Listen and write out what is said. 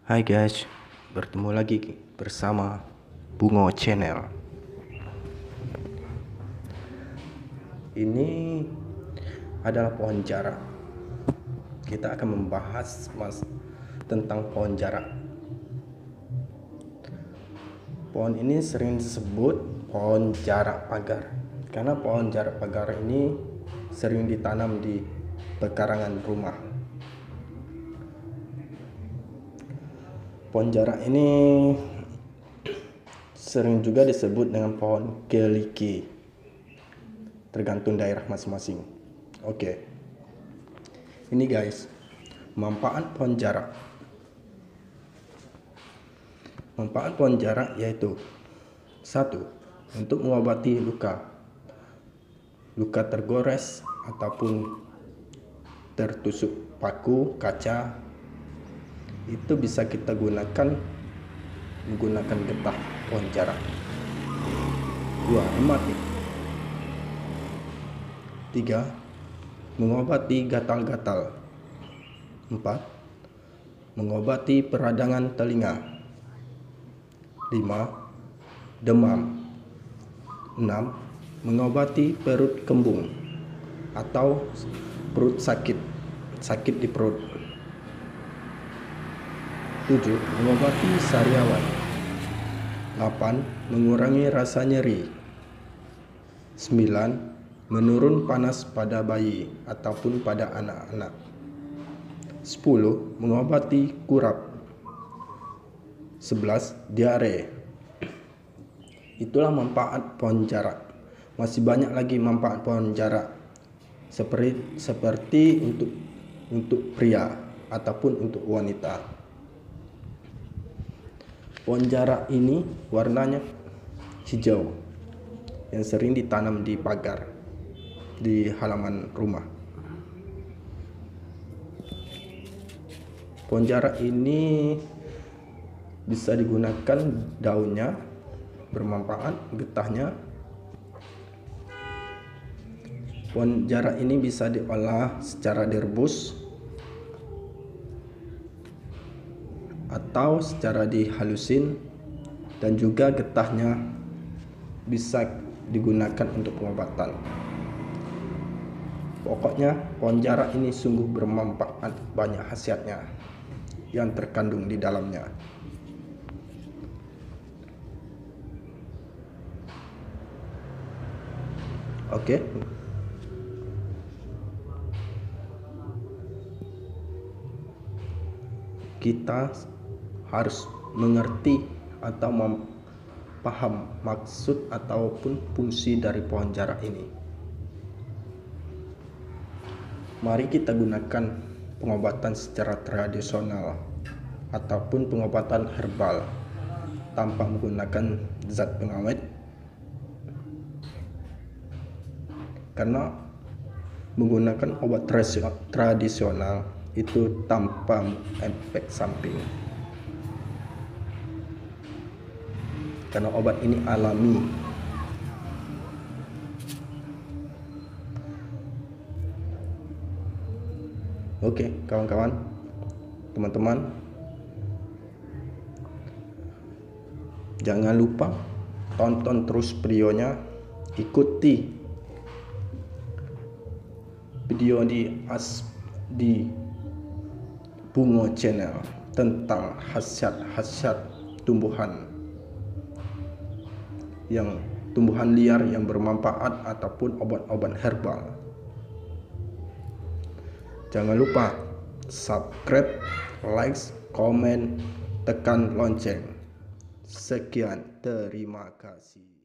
Hai guys, bertemu lagi bersama Bungo Channel. Ini adalah pohon jarak. Kita akan membahas tentang pohon jarak. Pohon ini sering disebut pohon jarak pagar karena pohon jarak pagar ini sering ditanam di pekarangan rumah. Pohon jarak ini sering juga disebut dengan pohon keliki, tergantung daerah masing-masing. Oke. Ini guys, manfaat pohon jarak. Manfaat pohon jarak yaitu 1. Untuk mengobati luka tergores ataupun tertusuk paku, kaca, itu bisa kita gunakan menggunakan getah pohon jarak. 2. Rematik. 3. Mengobati gatal-gatal. 4. Mengobati peradangan telinga. 5. Demam. 6. Mengobati perut kembung atau perut sakit di perut. 7. Mengobati sariawan. 8. Mengurangi rasa nyeri. 9. Menurun panas pada bayi ataupun pada anak-anak. 10. Mengobati kurap. 11. Diare. Itulah manfaat pohon jarak. Masih banyak lagi manfaat pohon jarak, seperti untuk pria ataupun untuk wanita. Pohon jarak ini warnanya hijau, yang sering ditanam di pagar di halaman rumah. Pohon jarak ini bisa digunakan daunnya, bermanfaat, getahnya. Pohon jarak ini bisa diolah secara direbus atau secara dihalusin, dan juga getahnya bisa digunakan untuk pengobatan. Pokoknya pohon jarak ini sungguh bermanfaat, banyak khasiatnya yang terkandung di dalamnya. Oke. Kita harus mengerti atau paham maksud ataupun fungsi dari pohon jarak ini. Mari kita gunakan pengobatan secara tradisional ataupun pengobatan herbal tanpa menggunakan zat pengawet, karena menggunakan obat tradisional itu tanpa efek samping, karena obat ini alami. Oke, kawan-kawan, teman-teman, jangan lupa tonton terus videonya, ikuti video di Bungo Channel tentang khasiat-khasiat tumbuhan liar yang bermanfaat ataupun obat-obat herbal. Jangan lupa subscribe, like, komen, tekan lonceng. Sekian, terima kasih.